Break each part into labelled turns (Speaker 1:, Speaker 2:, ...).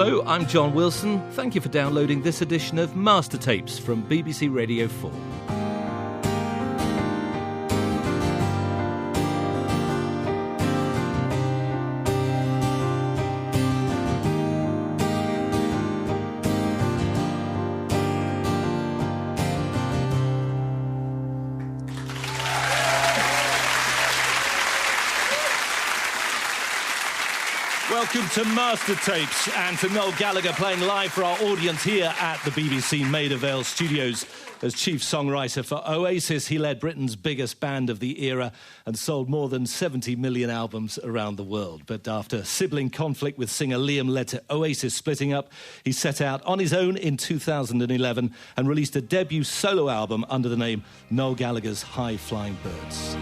Speaker 1: Hello, I'm John Wilson. Thank you for downloading this edition of Mastertapes from BBC Radio 4. Welcome to Mastertapes and to Noel Gallagher playing live for our audience here at the BBC Maida Vale Studios. As chief songwriter for Oasis, he led Britain's biggest band of the era and sold more than 70 million albums around the world. But after sibling conflict with singer Liam led to Oasis splitting up, he set out on his own in 2011 and released a debut solo album under the name Noel Gallagher's High Flying Birds.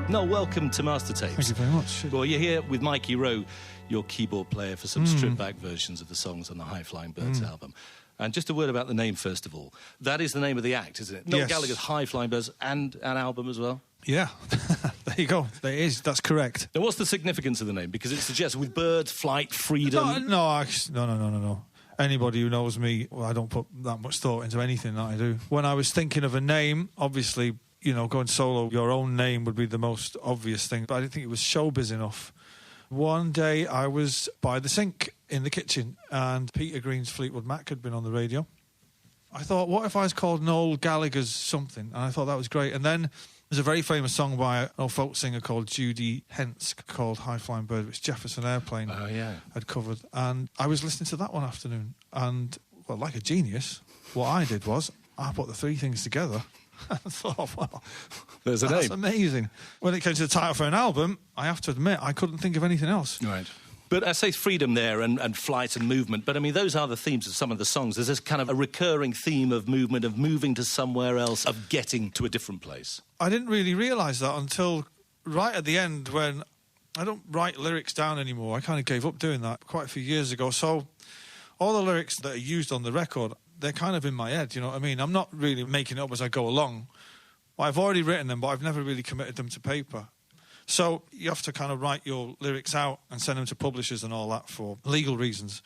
Speaker 1: Noel, welcome to Mastertapes.
Speaker 2: Thank you very much.
Speaker 1: Well, you're here with Mikey Rowe, your keyboard player, for some stripped-back versions of the songs on the High Flying Birds album. And just a word about the name, first of all. That is the name of the act, isn't it? Noel Gallagher's High Flying Birds and an album as well?
Speaker 2: Yeah, there you go. There it is. That's correct.
Speaker 1: Now, what's the significance of the name? Because it suggests with birds, flight, freedom...
Speaker 2: No. Anybody who knows me, well, I don't put that much thought into anything that I do. When I was thinking of a name, obviously, you know, going solo, your own name would be the most obvious thing, but I didn't think it was showbiz enough. One day I was by the sink in the kitchen and Peter Green's Fleetwood Mac had been on the radio. I thought, what if I was called Noel Gallagher's something? And I thought that was great. And then there's a very famous song by an old folk singer called Judy Hensk called High Flying Bird, which Jefferson Airplane had covered. And I was listening to that one afternoon. And, well, like a genius, what I did was I put the three things together. I thought, well,
Speaker 1: there's a
Speaker 2: that's
Speaker 1: name.
Speaker 2: Amazing. When it came to the title for an album, I have to admit, I couldn't think of anything else.
Speaker 1: Right. But I say freedom there and flight and movement, but I mean, those are the themes of some of the songs. There's this kind of a recurring theme of movement, of moving to somewhere else, of getting to a different place.
Speaker 2: I didn't really realise that until right at the end when I don't write lyrics down anymore. I kind of gave up doing that quite a few years ago. So all the lyrics that are used on the record, they're kind of in my head, you know what I mean? I'm not really making it up as I go along. Well, I've already written them, but I've never really committed them to paper. So you have to kind of write your lyrics out and send them to publishers and all that for legal reasons.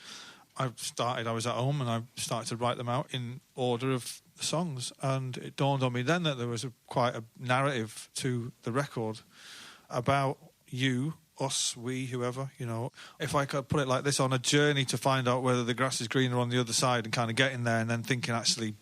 Speaker 2: I was at home and I started to write them out in order of the songs. And it dawned on me then that there was quite a narrative to the record about you, us, we, whoever, you know. If I could put it like this, on a journey to find out whether the grass is greener on the other side and kind of getting there and then thinking, actually,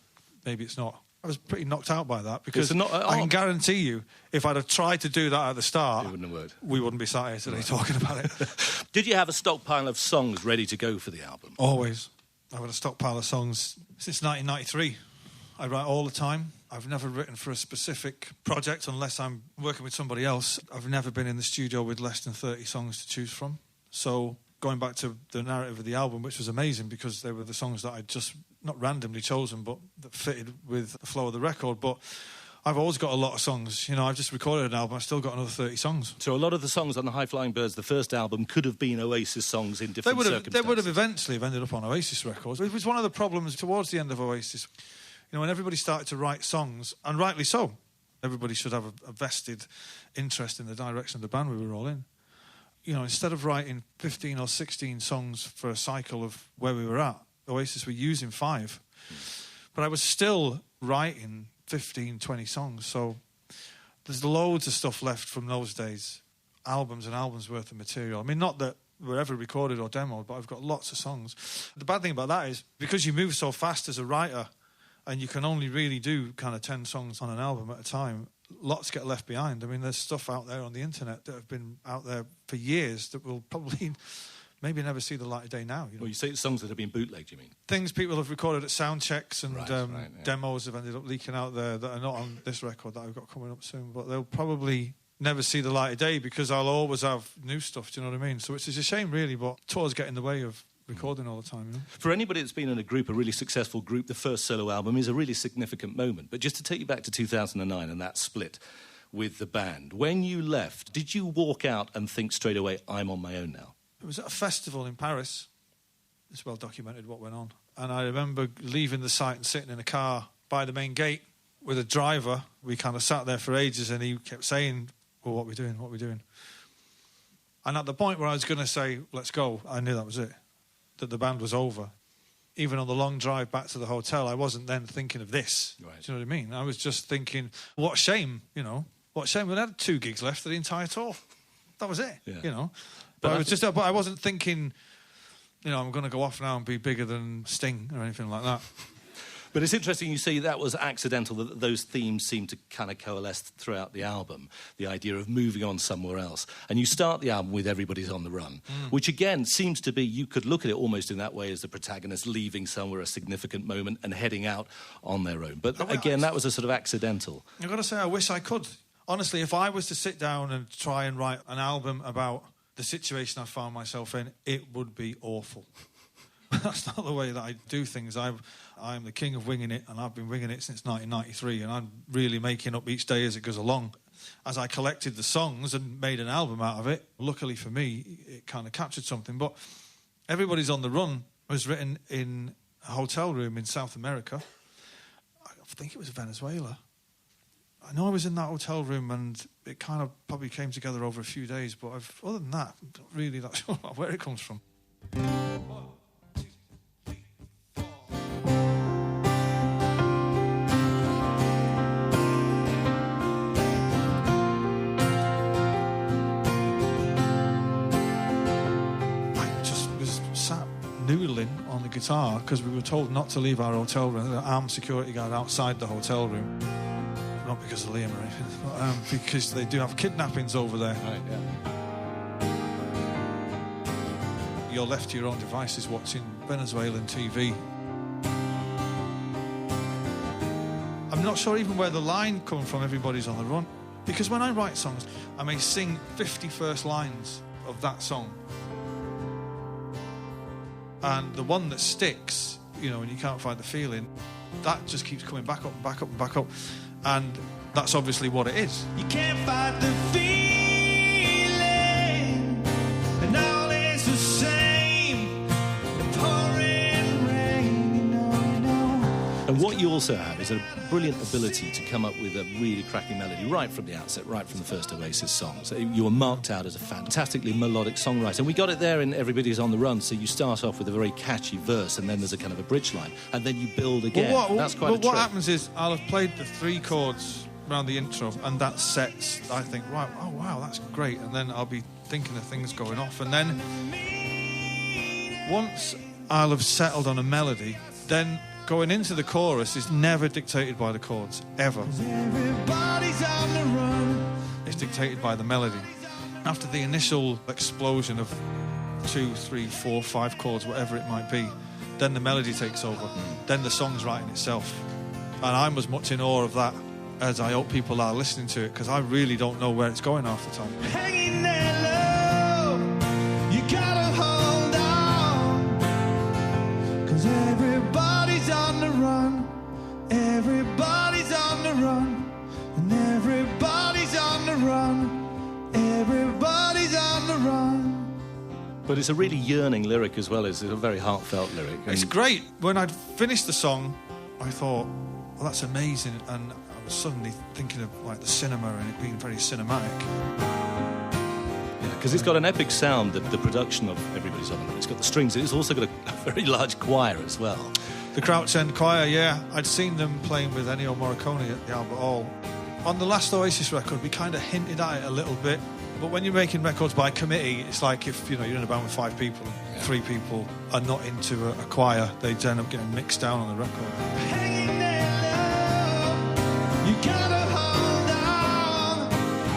Speaker 2: maybe it's not. I was pretty knocked out by that because I can guarantee you, if I'd have tried to do that at the start,
Speaker 1: it wouldn't have worked.
Speaker 2: We wouldn't be sat here today talking about it.
Speaker 1: Did you have a stockpile of songs ready to go for the album?
Speaker 2: Always. I've had a stockpile of songs since 1993. I write all the time. I've never written for a specific project unless I'm working with somebody else. I've never been in the studio with less than 30 songs to choose from. So going back to the narrative of the album, which was amazing because they were the songs that I'd just not randomly chosen, but that fitted with the flow of the record. But I've always got a lot of songs. You know, I've just recorded an album. I've still got another 30 songs.
Speaker 1: So a lot of the songs on the High Flying Birds, the first album, could have been Oasis songs in different circumstances.
Speaker 2: They would have eventually have ended up on Oasis records. It was one of the problems towards the end of Oasis. You know, when everybody started to write songs, and rightly so, everybody should have a vested interest in the direction of the band we were all in. You know, instead of writing 15 or 16 songs for a cycle of where we were at, Oasis were using 5. But I was still writing 15, 20 songs, so there's loads of stuff left from those days, albums and albums worth of material. I mean, not that were ever recorded or demoed, but I've got lots of songs. The bad thing about that is, because you move so fast as a writer, and you can only really do kind of 10 songs on an album at a time, lots get left behind. I mean, there's stuff out there on the internet that have been out there for years that will probably maybe never see the light of day now. You know?
Speaker 1: Well, you say it's songs that have been bootlegged, you mean?
Speaker 2: Things people have recorded at sound checks and demos have ended up leaking out there that are not on this record that I've got coming up soon, but they'll probably never see the light of day because I'll always have new stuff, do you know what I mean? So it's a shame, really, but tours get in the way of recording all the time, you know?
Speaker 1: For anybody that's been in a group, a really successful group, the first solo album is a really significant moment. But just to take you back to 2009 and that split with the band, when you left, did you walk out and think straight away, I'm on my own now?
Speaker 2: It was at a festival in Paris. It's well documented what went on. And I remember leaving the site and sitting in a car by the main gate with a driver. We kind of sat there for ages and he kept saying, well, what are we doing, what are we doing? And at the point where I was going to say, let's go, I knew that was it, that the band was over. Even on the long drive back to the hotel, I wasn't then thinking of this.
Speaker 1: Right.
Speaker 2: Do you know what I mean? I was just thinking, what shame, you know, what shame. We had 2 gigs left for the entire tour. That was it, you know. But I wasn't thinking, you know, I'm going to go off now and be bigger than Sting or anything like that.
Speaker 1: But it's interesting you say that was accidental, that those themes seem to kind of coalesce throughout the album, the idea of moving on somewhere else. And you start the album with Everybody's on the Run, which again seems to be, you could look at it almost in that way as the protagonist leaving somewhere a significant moment and heading out on their own. But again, that was a sort of accidental.
Speaker 2: I've got to say, I wish I could. Honestly, if I was to sit down and try and write an album about the situation I found myself in, it would be awful. That's not the way that I do things. I'm the king of winging it, and I've been winging it since 1993, and I'm really making up each day as it goes along. As I collected the songs and made an album out of it, luckily for me, it kind of captured something. But Everybody's on the Run was written in a hotel room in South America. I think it was Venezuela. I know I was in that hotel room, and it kind of probably came together over a few days, but other than that, I'm not really that sure where it comes from. Noodling on the guitar because we were told not to leave our hotel room. An armed security guard outside the hotel room, not because of Liam or anything, but because they do have kidnappings over there.
Speaker 1: Right, yeah.
Speaker 2: You're left to your own devices watching Venezuelan TV. I'm not sure even where the line come from, Everybody's on the Run, because when I write songs, I may sing 50 first lines of that song. And the one that sticks, you know, and you can't find the feeling, that just keeps coming back up and back up and back up. And that's obviously what it is. You can't find the feeling, and all is the same. The pouring rain, you know.
Speaker 1: And what you also have is a brilliant ability to come up with a really cracking melody right from the outset, right from the first Oasis songs. You were marked out as a fantastically melodic songwriter. And we got it there in Everybody's on the Run. So you start off with a very catchy verse, and then there's a kind of a bridge line, and then you build again. That's quite a trick.
Speaker 2: What happens is I'll have played the 3 chords around the intro, and that sets, I think, right, oh, wow, that's great. And then I'll be thinking of things going off. And then once I'll have settled on a melody, then going into the chorus is never dictated by the chords, ever. Everybody's on the run. It's dictated by the melody. After the initial explosion of 2, 3, 4, 5 chords, whatever it might be, then the melody takes over. Then the song's writing itself. And I'm as much in awe of that as I hope people are listening to it, because I really don't know where it's going half the time. Hanging there low, you gotta hold on, 'cause everybody's on the run, everybody's on the run, and everybody's on the run, everybody's on the run.
Speaker 1: But it's a really yearning lyric as well. It's a very heartfelt lyric.
Speaker 2: It's great. When I'd finished the song, I thought, well, that's amazing, and I was suddenly thinking of like the cinema and it being very cinematic.
Speaker 1: Because it's got an epic sound, the production of Everybody's on the Run. It's got the strings. It's also got a very large choir as well.
Speaker 2: The Crouch End Choir, yeah. I'd seen them playing with Ennio Morricone at the Albert Hall. On the last Oasis record, we kind of hinted at it a little bit. But when you're making records by committee, it's like if, you know, you're in a band with 5 people and 3 people are not into a choir, they end up getting mixed down on the record. Hanging there low, you gotta hold on,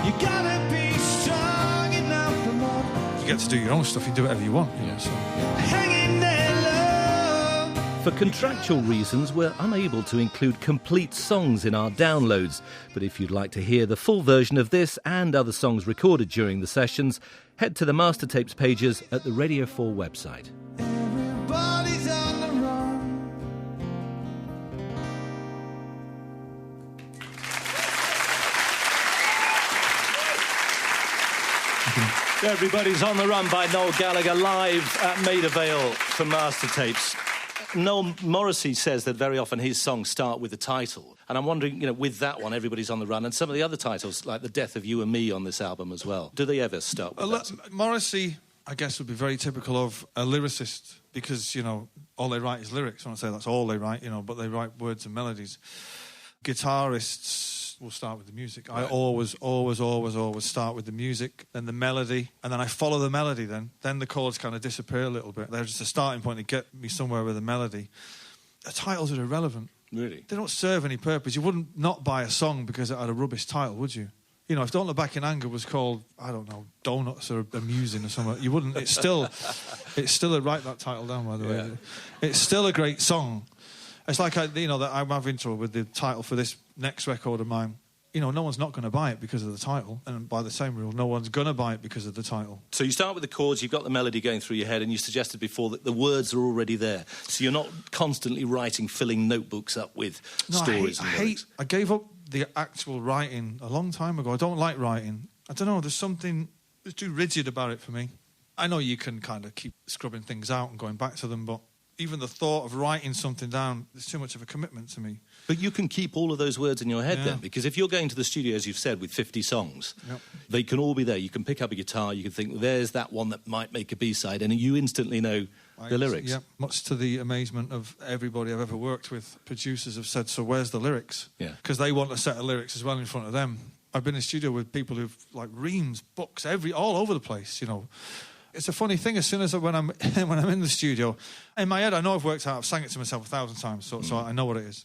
Speaker 2: you gotta be strong enough for more. You get to do your own stuff, you do whatever you want, you know, so. Hanging there low,
Speaker 1: For contractual reasons, we're unable to include complete songs in our downloads. But if you'd like to hear the full version of this and other songs recorded during the sessions, head to the Mastertapes pages at the Radio 4 website.
Speaker 3: Everybody's on the run.
Speaker 1: Everybody's on the Run by Noel Gallagher live at Maida Vale for Mastertapes. Noel Morrissey says that very often his songs start with the title. And I'm wondering, with that one, Everybody's on the Run, and some of the other titles, like The Death of You and Me on this album as well. Do they ever start with that?
Speaker 2: Morrissey, I guess, would be very typical of a lyricist because, all they write is lyrics. I don't say that's all they write, but they write words and melodies. Guitarists will start with the music. Right. I always start with the music, then the melody, and then I follow the melody then the chords kind of disappear a little bit. They're just a starting point to get me somewhere with a melody. The titles are irrelevant.
Speaker 1: Really?
Speaker 2: They don't serve any purpose. You wouldn't not buy a song because it had a rubbish title, would you? If Don't Look Back in Anger was called, I don't know, Donuts or Amusing or something, you wouldn't. It's still write that title down, by the way. It's still a great song. It's like, that I'm having trouble with the title for this next record of mine. No one's not going to buy it because of the title. And by the same rule, no one's going to buy it because of the title.
Speaker 1: So you start with the chords, you've got the melody going through your head, and you suggested before that the words are already there. So you're not constantly writing, filling notebooks up with stories and lyrics.
Speaker 2: I gave up the actual writing a long time ago. I don't like writing. I don't know, there's something that's too rigid about it for me. I know you can kind of keep scrubbing things out and going back to them, but even the thought of writing something down is too much of a commitment to me.
Speaker 1: But you can keep all of those words in your head then, because if you're going to the studio, as you've said, with 50 songs, they can all be there. You can pick up a guitar, you can think, there's that one that might make a B-side, and you instantly know the lyrics.
Speaker 2: Yeah, much to the amazement of everybody I've ever worked with, producers have said, so where's the lyrics?
Speaker 1: Yeah.
Speaker 2: Because they want a set of lyrics as well in front of them. I've been in the studio with people who've, reams, books, all over the place, It's a funny thing. As soon as when I'm in the studio, in my head, I know I've worked out. I've sang it to myself 1,000 times, so I know what it is.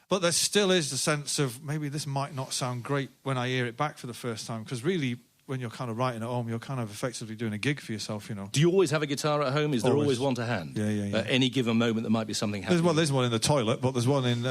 Speaker 2: But there still is the sense of maybe this might not sound great when I hear it back for the first time. Because really, when you're kind of writing at home, you're kind of effectively doing a gig for yourself,
Speaker 1: Do you always have a guitar at home? Is there always one to hand?
Speaker 2: Yeah.
Speaker 1: At any given moment, there might be something happening.
Speaker 2: There's one in the toilet, but there's one in.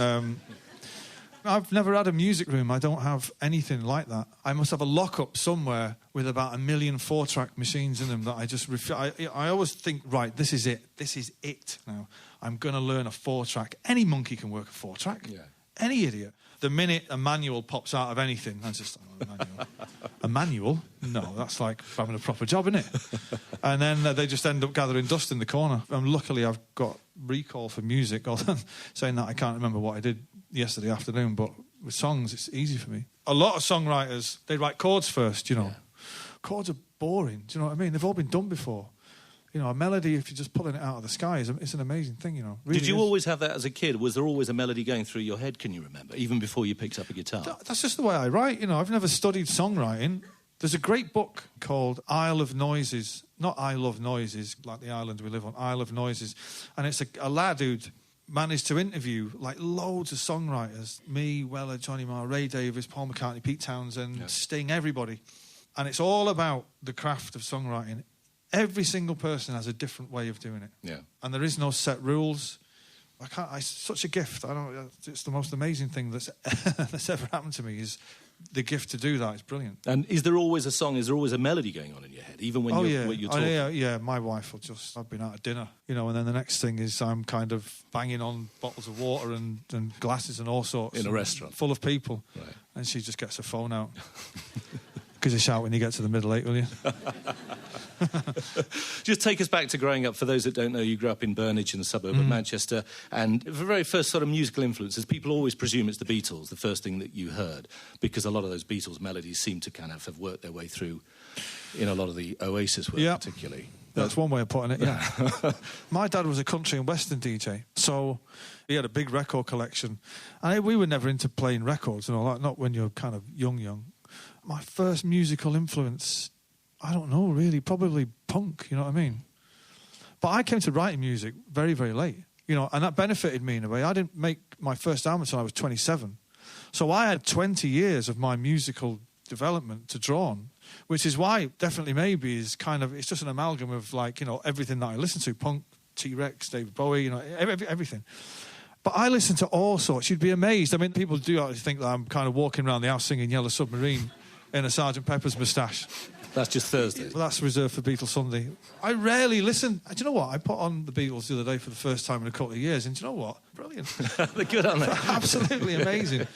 Speaker 2: I've never had a music room. I don't have anything like that. I must have a lock-up somewhere with about 1 million 4-track machines in them that I just... I always think, right, this is it. This is it now. I'm going to learn a 4-track. Any monkey can work a 4-track. Yeah. Any idiot. The minute a manual pops out of anything, that's just a manual. A manual? No, that's like having a proper job, isn't it? And then they just end up gathering dust in the corner. And luckily, I've got recall for music. Although saying that, I can't remember what I did yesterday afternoon, but with songs, it's easy for me. A lot of songwriters, they write chords first, Yeah. Chords are boring, do you know what I mean? They've all been done before. A melody, if you're just pulling it out of the sky, it's an amazing thing, Really
Speaker 1: Did you always have that as a kid? Was there always a melody going through your head, can you remember, even before you picked up a guitar?
Speaker 2: That's just the way I write, I've never studied songwriting. There's a great book called Isle of Noises. Not I Love Noises, like the island we live on, Isle of Noises. And it's a lad who'd managed to interview loads of songwriters. Me, Weller, Johnny Marr, Ray Davies, Paul McCartney, Pete Townsend, Sting, everybody. And it's all about the craft of songwriting. Every single person has a different way of doing it. Yeah. And there is no set rules. It's such a gift. It's the most amazing thing that's ever happened to me is the gift to do that. It's brilliant.
Speaker 1: And is there always a song, is there always a melody going on in your head, even when you're talking?
Speaker 2: Yeah, my wife will I've been out at dinner, and then the next thing is I'm kind of banging on bottles of water and glasses and all sorts.
Speaker 1: In a restaurant.
Speaker 2: Full of people. Right. And she just gets her phone out. Give us a shout when you get to the middle eight, will you?
Speaker 1: Just take us back to growing up. For those that don't know, you grew up in Burnage in the suburb of Manchester. And the very first sort of musical influences, people always presume it's the Beatles, the first thing that you heard, because a lot of those Beatles melodies seem to kind of have worked their way through in a lot of the Oasis work, particularly.
Speaker 2: That's one way of putting it, yeah. My dad was a country and western DJ, so he had a big record collection. And we were never into playing records and all that, not when you're kind of young. My first musical influence, I don't know really, probably punk, you know what I mean? But I came to writing music very, very late, and that benefited me in a way. I didn't make my first album until I was 27. So I had 20 years of my musical development to draw on, which is why Definitely Maybe is kind of, it's just an amalgam of everything that I listen to, punk, T-Rex, David Bowie, everything. But I listen to all sorts. You'd be amazed. I mean, people do actually think that I'm kind of walking around the house singing Yellow Submarine in a Sgt. Pepper's moustache.
Speaker 1: That's just Thursday.
Speaker 2: Well, that's reserved for Beatles Sunday. I rarely listen. Do you know what? I put on the Beatles the other day for the first time in a couple of years, and do you know what? Brilliant.
Speaker 1: They're good, aren't they?
Speaker 2: Absolutely amazing.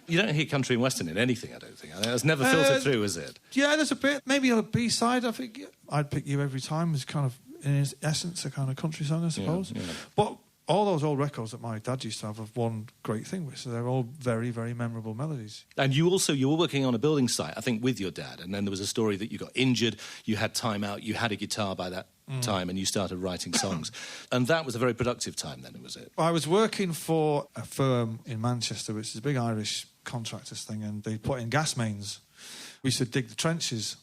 Speaker 1: You don't hear country and western in anything, I don't think. It's never filtered through, is it?
Speaker 2: Yeah, there's a bit. Maybe on a B-side, I think I'd Pick You Every Time is kind of, in its essence, a kind of country song, I suppose.
Speaker 1: Yeah.
Speaker 2: But all those old records that my dad used to have one great thing with, so they're all very, very memorable melodies.
Speaker 1: And you were working on a building site, I think, with your dad, and then there was a story that you got injured, you had time out, you had a guitar by that time, and you started writing songs. And that was a very productive time then, was it?
Speaker 2: I was working for a firm in Manchester, which is a big Irish contractors thing, and they put in gas mains. We used to dig the trenches.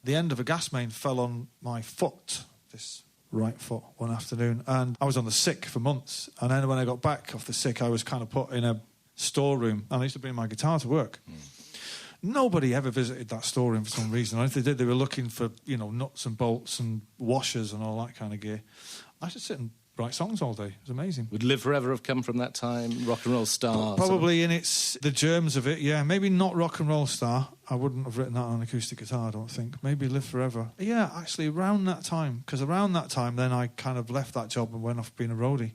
Speaker 2: The end of a gas main fell on my foot, this right foot, one afternoon, and I was on the sick for months. And then when I got back off the sick, I was kind of put in a storeroom, and I used to bring my guitar to work. Nobody ever visited that storeroom for some reason. And if they did, they were looking for, nuts and bolts and washers and all that kind of gear. I should sit and write songs all day. It was amazing.
Speaker 1: Would Live Forever have come from that time? Rock and Roll Star?
Speaker 2: Probably in the germs of it, yeah. Maybe not Rock and Roll Star. I wouldn't have written that on acoustic guitar, I don't think. Maybe Live Forever. Yeah, actually, around that time. Because around that time, then I kind of left that job and went off being a roadie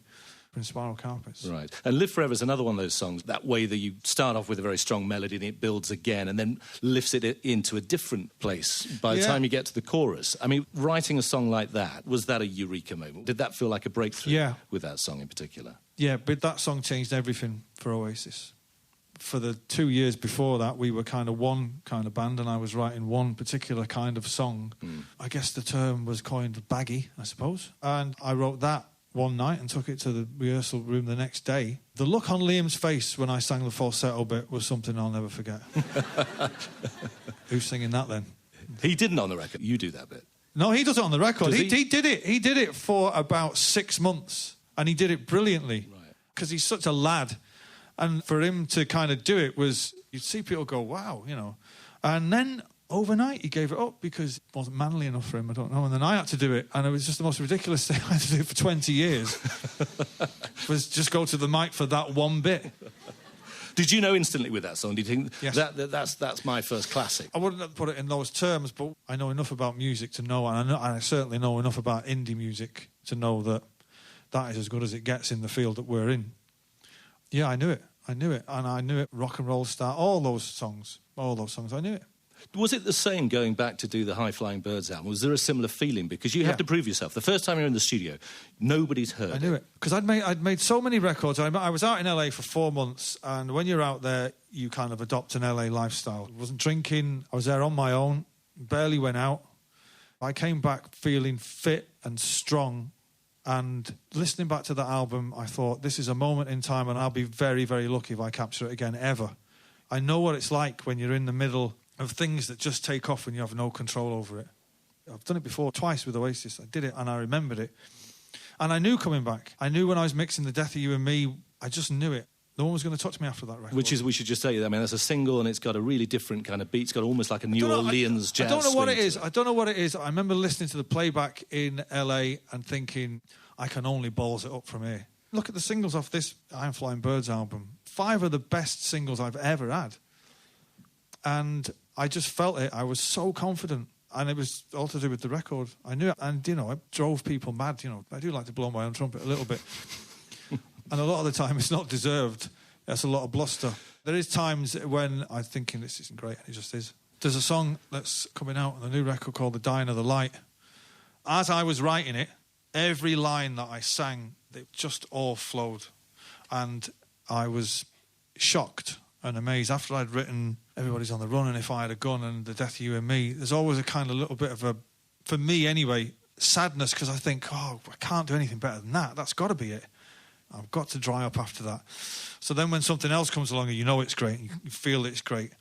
Speaker 2: in Spiral Carpets.
Speaker 1: Right. And Live Forever is another one of those songs, that way that you start off with a very strong melody and it builds again and then lifts it into a different place by the time you get to the chorus. I mean, writing a song like that, was that a eureka moment? Did that feel like a breakthrough with that song in particular?
Speaker 2: Yeah, but that song changed everything for Oasis. For the 2 years before that, we were kind of one kind of band and I was writing one particular kind of song. I guess the term was coined baggy, I suppose. And I wrote that one night and took it to the rehearsal room the next day. The look on Liam's face when I sang the falsetto bit was something I'll never forget. Who's singing that then?
Speaker 1: He didn't on the record. You do that bit.
Speaker 2: No, he does it on the record.
Speaker 1: Does
Speaker 2: he did it. He did it for about 6 months, and he did it brilliantly. Because he's such a lad. And for him to kind of do it was, you'd see people go, wow, And then overnight he gave it up because it wasn't manly enough for him, I don't know. And then I had to do it, and it was just the most ridiculous thing I had to do for 20 years. Was just go to the mic for that one bit.
Speaker 1: Did you know instantly with that song? Did you think
Speaker 2: yes.
Speaker 1: that's my first classic?
Speaker 2: I wouldn't have put it in those terms, but I know enough about music to know, and I certainly know enough about indie music to know that is as good as it gets in the field that we're in. Yeah, I knew it. And I knew it. Rock and Roll Star, all those songs, I knew it.
Speaker 1: Was it the same going back to do the High Flying Birds album? Was there a similar feeling? Because you had to prove yourself. The first time you're in the studio, nobody's heard it.
Speaker 2: I knew it. Because I'd made so many records. I was out in LA for 4 months, and when you're out there, you kind of adopt an LA lifestyle. I wasn't drinking. I was there on my own, barely went out. I came back feeling fit and strong, and listening back to that album, I thought, this is a moment in time, and I'll be very, very lucky if I capture it again, ever. I know what it's like when you're in the middle of things that just take off and you have no control over it. I've done it before, twice with Oasis. I did it and I remembered it. And I knew coming back. I knew when I was mixing The Death of You and Me, I just knew it. No one was going to touch me after that record.
Speaker 1: Which is, we should just say, I mean, that's a single and it's got a really different kind of beat. It's got almost like a New Orleans jazz.
Speaker 2: I don't know what it is. I don't know what it is. I remember listening to the playback in LA and thinking, I can only balls it up from here. Look at the singles off this High Flying Birds album. 5 of the best singles I've ever had. And I just felt it. I was so confident. And it was all to do with the record. I knew it. And, I drove people mad. I do like to blow my own trumpet a little bit. And a lot of the time, it's not deserved. That's a lot of bluster. There is times when I'm thinking, this isn't great. And it just is. There's a song that's coming out on the new record called The Dying of the Light. As I was writing it, every line that I sang, it just all flowed. And I was shocked and amazed. After I'd written Everybody's on the Run and If I Had a Gun and The Death of You and Me, there's always a kind of little bit of a, for me anyway, sadness, because I think, I can't do anything better than that. That's got to be it. I've got to dry up after that. So then when something else comes along and you know it's great, and you feel it's great,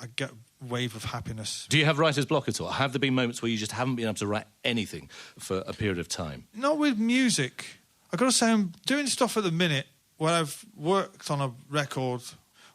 Speaker 2: I get a wave of happiness.
Speaker 1: Do you have writer's block at all? Have there been moments where you just haven't been able to write anything for a period of time?
Speaker 2: Not with music. I've got to say, I'm doing stuff at the minute where I've worked on a record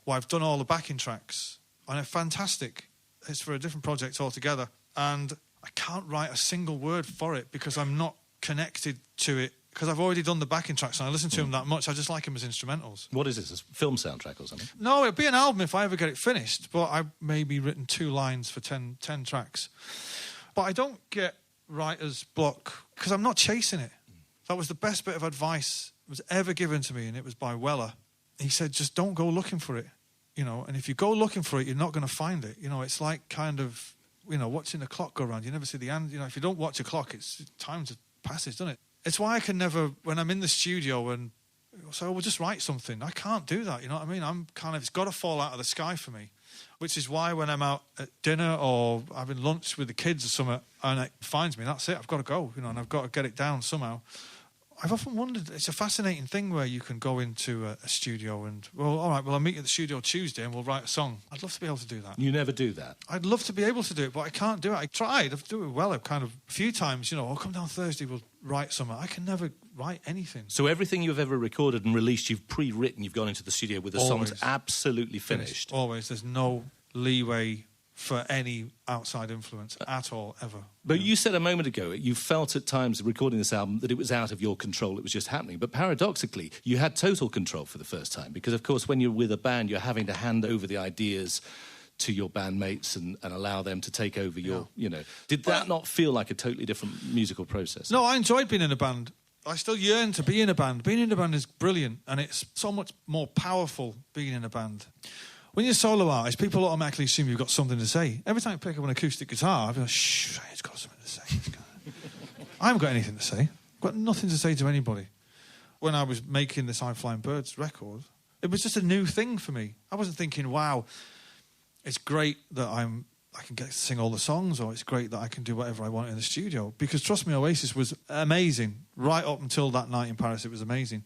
Speaker 2: where I've done all the backing tracks, and they're fantastic. It's for a different project altogether, and I can't write a single word for it because I'm not connected to it because I've already done the backing tracks and I listen to them that much. I just like them as instrumentals.
Speaker 1: What is this, a film soundtrack or something?
Speaker 2: No, it'll be an album if I ever get it finished, but I've maybe written 2 lines for 10 tracks. But I don't get writer's block because I'm not chasing it. That was the best bit of advice that was ever given to me, and it was by Weller. He said, just don't go looking for it, you know, and if you go looking for it, you're not going to find it. You know, it's like kind of, you know, watching the clock go around. You never see the end. You know, if you don't watch a clock, it's time just passes, doesn't it? It's why I can never, when I'm in the studio and so we'll just write something. I can't do that, you know what I mean? I'm kind of, it's got to fall out of the sky for me, which is why when I'm out at dinner or having lunch with the kids or something and it finds me, that's it, I've got to go, you know, and I've got to get it down somehow. I've often wondered, it's a fascinating thing where you can go into a studio and, well, all right, well, I'll meet you at the studio Tuesday and we'll write a song. I'd love to be able to do that.
Speaker 1: You never do that?
Speaker 2: I'd love to be able to do it, but I can't do it. I tried. I've done it well. I've kind of, a few times, you know, I'll come down Thursday, we'll write something. I can never write anything.
Speaker 1: So everything you've ever recorded and released, you've pre-written, you've gone into the studio with the
Speaker 2: Always.
Speaker 1: songs absolutely finished?
Speaker 2: Always. There's no leeway for any outside influence at all, ever.
Speaker 1: But you said a moment ago, you felt at times recording this album that it was out of your control, it was just happening. But paradoxically, you had total control for the first time, because, of course, when you're with a band, you're having to hand over the ideas to your bandmates and allow them to take over your, you know. Did that not feel like a totally different musical process?
Speaker 2: No, I enjoyed being in a band. I still yearn to be in a band. Being in a band is brilliant, and it's so much more powerful being in a band. When you're a solo artist, people automatically assume you've got something to say. Every time I pick up an acoustic guitar, I feel like, shh, it's got something to say. I haven't got anything to say. I've got nothing to say to anybody. When I was making this High Flying Birds record, it was just a new thing for me. I wasn't thinking, wow, it's great that I can get to sing all the songs, or it's great that I can do whatever I want in the studio. Because trust me, Oasis was amazing. Right up until that night in Paris, it was amazing.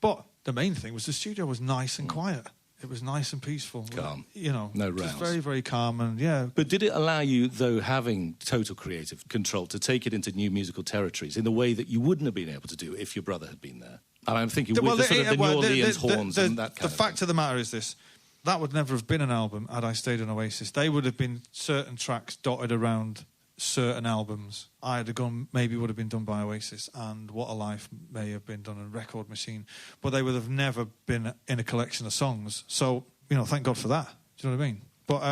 Speaker 2: But the main thing was the studio was nice and quiet. It was nice and peaceful.
Speaker 1: Calm.
Speaker 2: You know,
Speaker 1: no rows.
Speaker 2: Just very, very calm, and yeah.
Speaker 1: But did it allow you, though, having total creative control, to take it into new musical territories in the way that you wouldn't have been able to do if your brother had been there? And I'm thinking with the New Orleans horns and that kind of thing.
Speaker 2: The fact of the matter is this. That would never have been an album had I stayed in Oasis. They would have been certain tracks dotted around certain albums. I Had a Gun maybe would have been done by Oasis, and What a Life may have been done on a Record Machine, but they would have never been in a collection of songs. So, you know, thank God for that. Do you know what I mean? But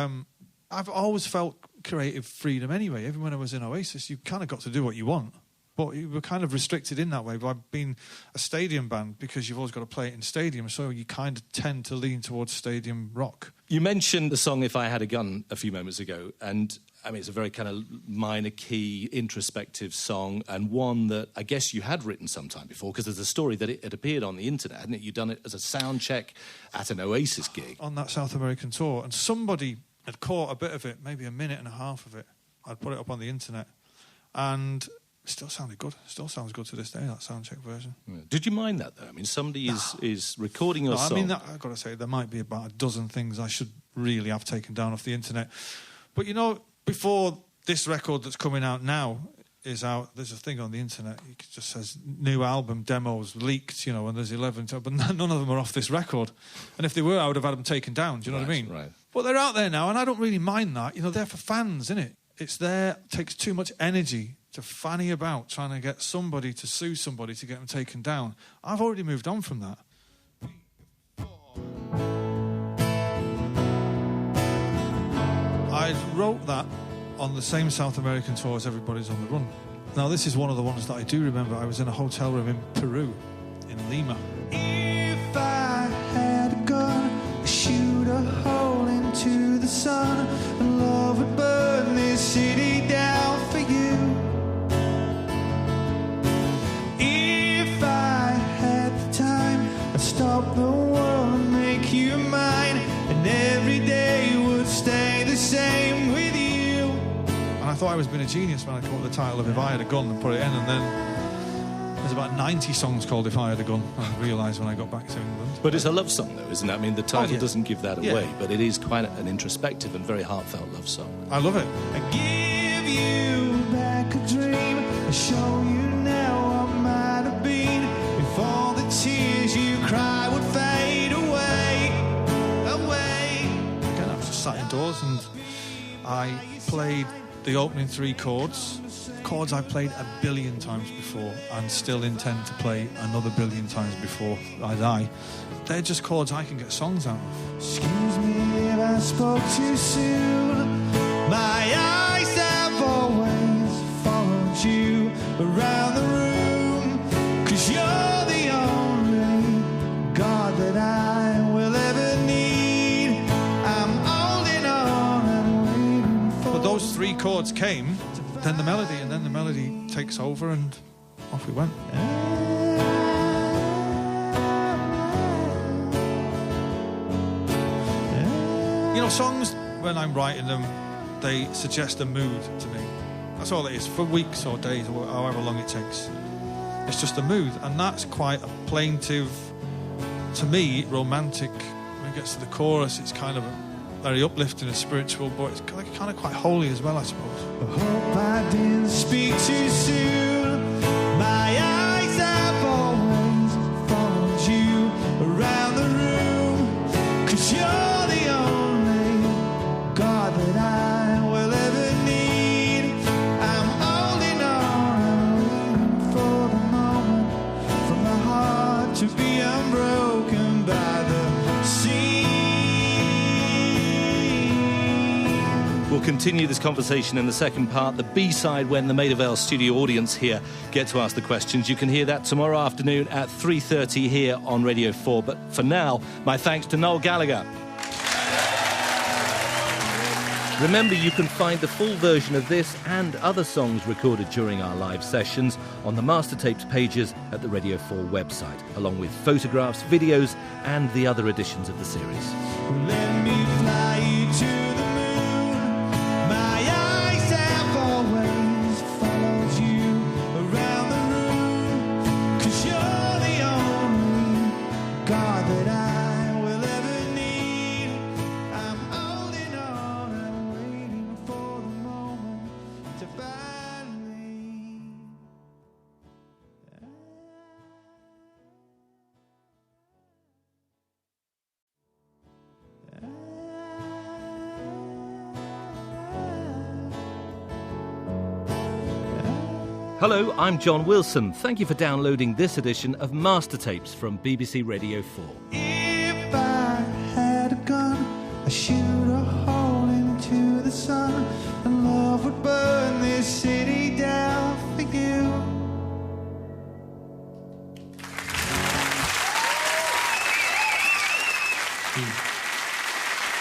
Speaker 2: I've always felt creative freedom anyway. Even when I was in Oasis, you kind of got to do what you want. But you were kind of restricted in that way by being a stadium band, because you've always got to play it in stadiums, so you kind of tend to lean towards stadium rock. You
Speaker 1: mentioned the song If I Had a Gun a few moments ago, and I mean, it's a very kind of minor key, introspective song, and one that I guess you had written sometime before, because there's a story that it had appeared on the internet, hadn't it? You'd done it as a sound check at an Oasis gig.
Speaker 2: On that South American tour, and somebody had caught a bit of it, maybe a minute and a half of it. I'd put it up on the internet, and it still sounded good. It still sounds good to this day, that soundcheck version.
Speaker 1: Yeah. Did you mind that, though? I mean, somebody is recording your song.
Speaker 2: I mean, I've got to say, there might be about a dozen things I should really have taken down off the internet. But, you know, before this record that's coming out now is out, there's a thing on the internet. It just says new album demos leaked, you know, and there's 11, but none of them are off this record. And if they were, I would have had them taken down. Do you know what I mean?
Speaker 1: Right.
Speaker 2: But they're out there now, and I don't really mind that. You know, they're for fans, isn't it? It's there. It takes too much energy to fanny about trying to get somebody to sue somebody to get them taken down. I've already moved on from that. I wrote that on the same South American tour as Everybody's on the Run. Now, this is one of the ones that I do remember. I was in a hotel room in Peru, in Lima.
Speaker 3: If I had a gun, I'd shoot a hole into the sun, and love would burn this city down for you. If I had the time, I'd stop the world and make you mine, and every day would stay the same with you.
Speaker 2: And I thought I was being a genius when I came up with the title of If I Had a Gun and put it in, and then there's about 90 songs called If I Had a Gun, I realised when I got back to England.
Speaker 1: But it's a love song, though, isn't it? I mean, the title doesn't give that away, but it is quite an introspective and very heartfelt love song.
Speaker 2: I love it.
Speaker 3: I give you back a dream, I show you now what might have been, if all the tears you cry would fade away, away.
Speaker 2: Again, I was just sat indoors and I played the opening 3 chords I've played a billion times before and still intend to play another billion times before I die. They're just chords I can get songs out of.
Speaker 3: Excuse me if I spoke too soon. My eyes have always followed you around the room, 'cause you're the only God that I will ever need. I'm holding on and waiting for.
Speaker 2: But those 3 chords came, then the melody, and then the melody takes over, and off we went. You know, songs, when I'm writing them, they suggest a mood to me. That's all it is, for weeks or days, or however long it takes. It's just a mood, and that's quite a plaintive, to me, romantic. When it gets to the chorus, it's kind of very uplifting and spiritual, but it's kind of quite holy as well, I suppose.
Speaker 3: I hope I didn't speak too soon. My eyes have always followed you around the room, 'cause you're the only God that I will ever need. I'm holding on and waiting for the moment for my heart to be unbroken by the sea.
Speaker 1: We'll continue this conversation in the second part, the B-side, when the Maida Vale Studio audience here get to ask the questions. You can hear that tomorrow afternoon at 3:30 here on Radio 4. But for now, my thanks to Noel Gallagher. Remember, you can find the full version of this and other songs recorded during our live sessions on the Mastertapes pages at the Radio 4 website, along with photographs, videos, and the other editions of the series.
Speaker 3: Let me fly you to the moon. My eyes have always followed you around the room, 'cause you're the only God that I will ever need. I'm holding on and waiting for the moment to find me.
Speaker 1: Hello, I'm John Wilson. Thank you for downloading this edition of Mastertapes from BBC Radio 4.
Speaker 3: If I had a gun, I'd shoot a hole into the sun, and love would burn this city down for you.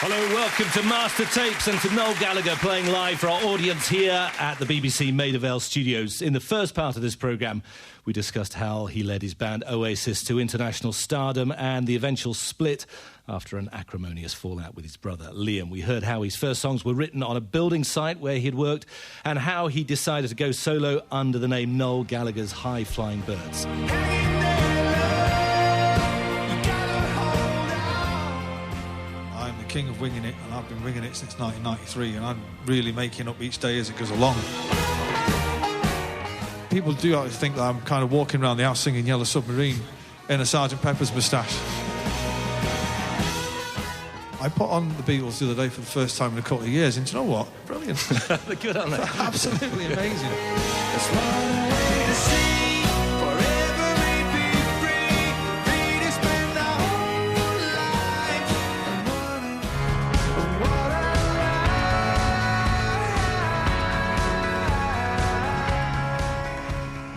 Speaker 1: Hello, welcome to Mastertapes and to Noel Gallagher playing live for our audience here at the BBC Maida Vale Studios. In the first part of this programme, we discussed how he led his band Oasis to international stardom and the eventual split after an acrimonious fallout with his brother Liam. We heard how his first songs were written on a building site where he'd worked and how he decided to go solo under the name Noel Gallagher's High Flying Birds.
Speaker 2: King of winging it, and I've been winging it since 1993, and I'm really making up each day as it goes along. People do always think that I'm kind of walking around the house singing Yellow Submarine in a Sgt. Pepper's moustache. I put on the Beatles the other day for the first time in a couple of years, and do you know what? Brilliant.
Speaker 1: They're good, aren't they?
Speaker 2: Absolutely amazing.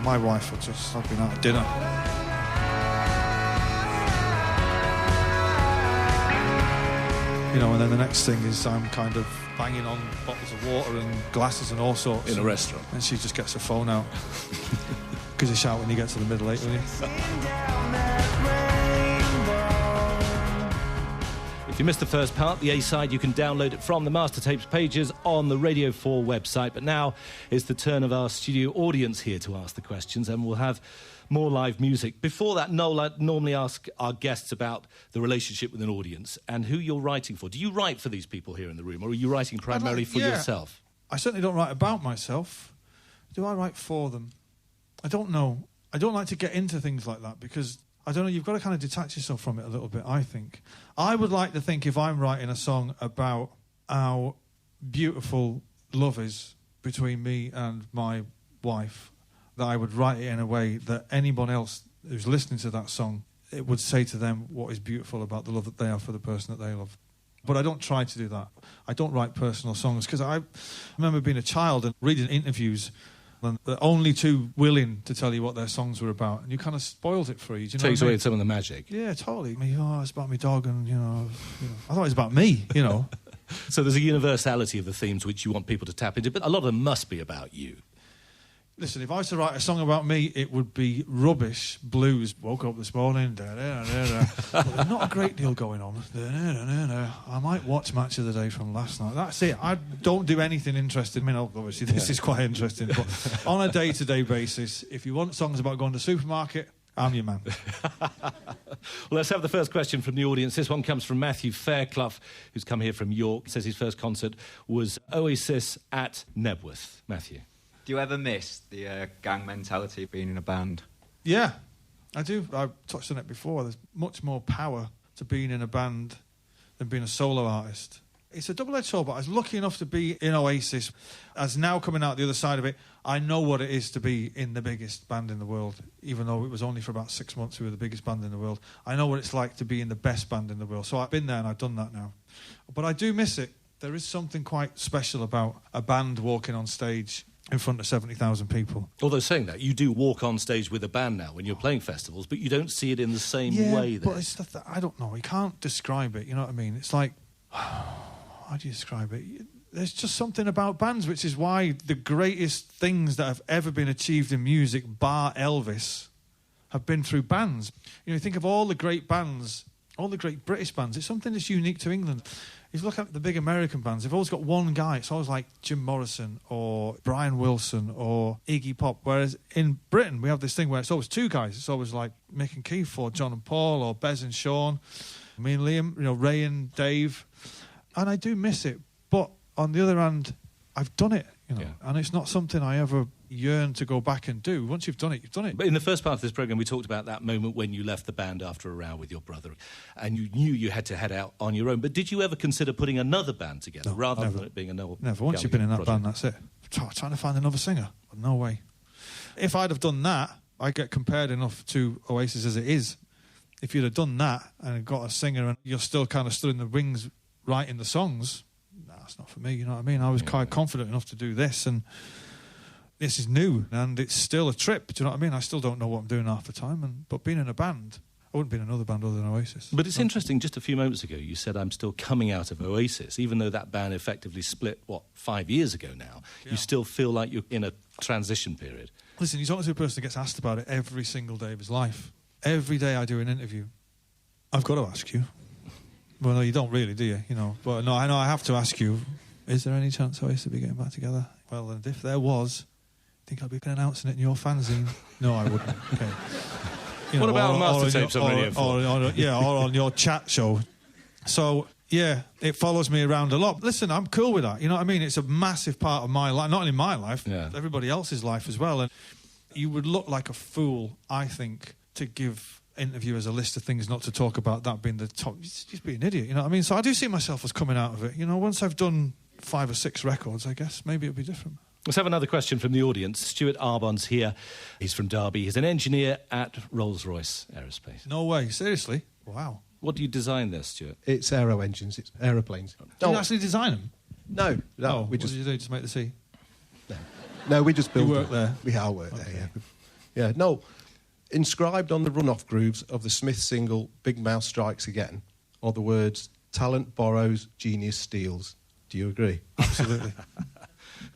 Speaker 2: My wife will just, I've been out at dinner. You know, and then the next thing is I'm kind of banging on bottles of water and glasses and all sorts.
Speaker 1: In a restaurant.
Speaker 2: And she just gets her phone out. Gives a shout when you get to the middle eight, will you?
Speaker 1: If you missed the first part, the A-side, you can download it from the Mastertapes pages on the Radio 4 website. But now it's the turn of our studio audience here to ask the questions, and we'll have more live music. Before that, Noel, I normally ask our guests about the relationship with an audience and who you're writing for. Do you write for these people here in the room, or are you writing primarily for yourself?
Speaker 2: I certainly don't write about myself. Do I write for them? I don't know. I don't like to get into things like that because, I don't know, you've got to kind of detach yourself from it a little bit, I think. I would like to think if I'm writing a song about how beautiful love is between me and my wife that I would write it in a way that anyone else who's listening to that song, it would say to them what is beautiful about the love that they have for the person that they love. But I don't try to do that. I don't write personal songs, because I remember being a child and reading interviews, and they're only too willing to tell you what their songs were about, and you kind of spoiled it for you. Do you know
Speaker 1: Takes
Speaker 2: what I mean?
Speaker 1: away some of the magic.
Speaker 2: Yeah, totally. It's about my dog, and, I thought it was about me,
Speaker 1: So there's a universality of the themes which you want people to tap into, but a lot of them must be about you.
Speaker 2: Listen, if I was to write a song about me, it would be rubbish blues. Woke up this morning, but not a great deal going on. I might watch Match of the Day from last night. That's it. I don't do anything interesting. I mean, obviously, this is quite interesting, but on a day-to-day basis, if you want songs about going to the supermarket, I'm your man.
Speaker 1: Well, let's have the first question from the audience. This one comes from Matthew Fairclough, who's come here from York. He says his first concert was Oasis at Nebworth. Matthew.
Speaker 4: Do you ever miss the gang mentality of being in a band?
Speaker 2: Yeah, I do. I've touched on it before. There's much more power to being in a band than being a solo artist. It's a double-edged sword, but I was lucky enough to be in Oasis. As now coming out the other side of it, I know what it is to be in the biggest band in the world, even though it was only for about 6 months we were the biggest band in the world. I know what it's like to be in the best band in the world. So I've been there and I've done that now. But I do miss it. There is something quite special about a band walking on stage in front of 70,000 people.
Speaker 1: Although saying that, you do walk on stage with a band now when you're playing festivals, but you don't see it in the same way there.
Speaker 2: But it's stuff that I don't know. You can't describe it, you know what I mean? It's like, how do you describe it? There's just something about bands, which is why the greatest things that have ever been achieved in music, bar Elvis, have been through bands. You think of all the great bands, all the great British bands, it's something that's unique to England. If you look at the big American bands, they've always got one guy. It's always like Jim Morrison or Brian Wilson or Iggy Pop. Whereas in Britain, we have this thing where it's always two guys. It's always like Mick and Keith or John and Paul or Bez and Sean, me and Liam, Ray and Dave. And I do miss it. But on the other hand, I've done it, and it's not something I ever yearn to go back and do. Once you've done it, you've done it.
Speaker 1: But in the first part of this programme, we talked about that moment when you left the band after a row with your brother, and you knew you had to head out on your own. But did you ever consider putting another band together, rather than it being a Noel?
Speaker 2: Never. Once you've been in that band, that's it. Trying to find another singer. No way. If I'd have done that, I get compared enough to Oasis as it is. If you'd have done that and got a singer and you're still kind of stood in the wings writing the songs, that's not for me, you know what I mean? I was quite confident enough to do this, and this is new, and it's still a trip, do you know what I mean? I still don't know what I'm doing half the time, but being in a band, I wouldn't be in another band other than Oasis.
Speaker 1: But it's interesting, just a few moments ago, you said, I'm still coming out of Oasis, even though that band effectively split, 5 years ago now. Yeah. You still feel like you're in a transition period.
Speaker 2: Listen, you're talking to a person that gets asked about it every single day of his life. Every day I do an interview, I've got to ask you. Well, no, you don't really, do you? But no, I know I have to ask you, is there any chance Oasis will be getting back together? Well, and if there was, think I'd be announcing it in your fanzine? No, I wouldn't. Okay.
Speaker 1: What about Mastertapes on Radio 4?
Speaker 2: Or on your chat show. So, yeah, it follows me around a lot. Listen, I'm cool with that. You know what I mean? It's a massive part of my life, not only my life, everybody else's life as well. And you would look like a fool, I think, to give interviewers a list of things not to talk about, that being the top. Just be an idiot, you know what I mean? So I do see myself as coming out of it. Once I've done 5 or 6 records, I guess, maybe it'll be different.
Speaker 1: Let's have another question from the audience. Stuart Arbon's here. He's from Derby. He's an engineer at Rolls-Royce Aerospace.
Speaker 2: No way. Seriously? Wow.
Speaker 1: What do you design there, Stuart?
Speaker 5: It's aero engines. It's aeroplanes.
Speaker 2: Do you actually design them?
Speaker 5: No.
Speaker 2: What did you do? Just make the sea?
Speaker 5: No, we just build
Speaker 2: You work there?
Speaker 5: Yeah, I work there, yeah. No. Inscribed on the runoff grooves of the Smith single Big Mouth Strikes Again are the words, talent borrows, genius steals. Do you agree?
Speaker 2: Absolutely.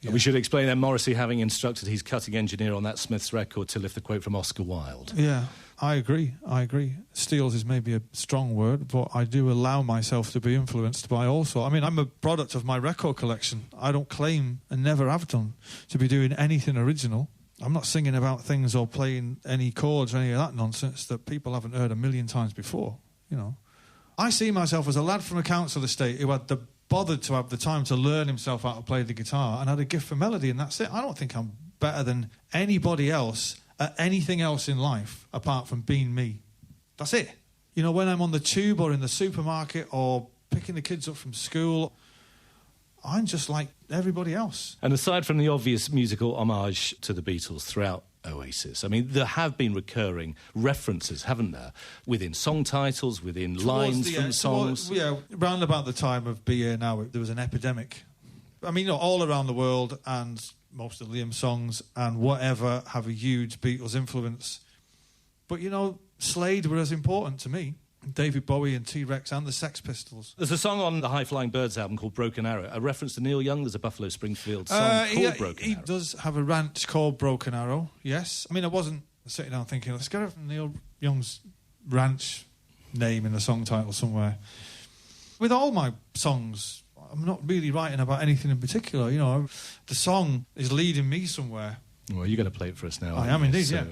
Speaker 1: Yeah. We should explain that Morrissey, having instructed his cutting engineer on that Smith's record, to lift the quote from Oscar Wilde.
Speaker 2: Yeah, I agree. Steals is maybe a strong word, but I do allow myself to be influenced by also. I mean, I'm a product of my record collection. I don't claim, and never have done, to be doing anything original. I'm not singing about things or playing any chords or any of that nonsense that people haven't heard a million times before, I see myself as a lad from a council estate who had bothered to have the time to learn himself how to play the guitar and had a gift for melody, and that's it. I don't think I'm better than anybody else at anything else in life apart from being me. That's it. When I'm on the tube or in the supermarket or picking the kids up from school, I'm just like everybody else.
Speaker 1: And aside from the obvious musical homage to the Beatles throughout Oasis, I mean, there have been recurring references, haven't there, within song titles, within lines from songs?
Speaker 2: Round about the time of Be Here Now, there was an epidemic. I mean, all around the world, and most of Liam's songs and whatever have a huge Beatles influence. But, Slade were as important to me. David Bowie and T-Rex and the Sex Pistols.
Speaker 1: There's a song on the High Flying Birds album called Broken Arrow, a reference to Neil Young. There's a Buffalo Springfield song called Broken Arrow.
Speaker 2: He does have a ranch called Broken Arrow, yes. I mean, I wasn't sitting down thinking, let's get Neil Young's ranch name in the song title somewhere. With all my songs, I'm not really writing about anything in particular. The song is leading me somewhere.
Speaker 1: Well, you're going to play it for us now.
Speaker 2: I am indeed, yeah.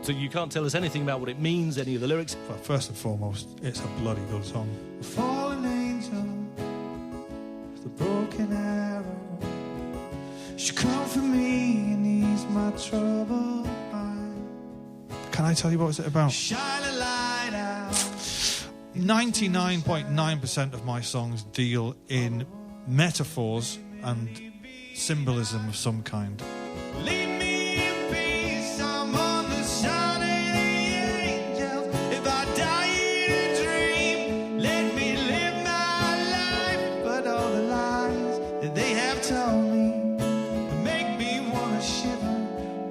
Speaker 1: So you can't tell us anything about what it means, any of the lyrics?
Speaker 2: Well, first and foremost, it's a bloody good song.
Speaker 3: A fallen angel with a broken arrow. She come for me and ease my trouble mind.
Speaker 2: Can I tell you what it's about?
Speaker 3: Shine a light out.
Speaker 2: 99.9% of my songs deal in metaphors and symbolism of some kind.
Speaker 3: Leave me in peace. I'm on the side of the angels. If I die in a dream, let me live my life. But all the lies that they have told me make me want to shiver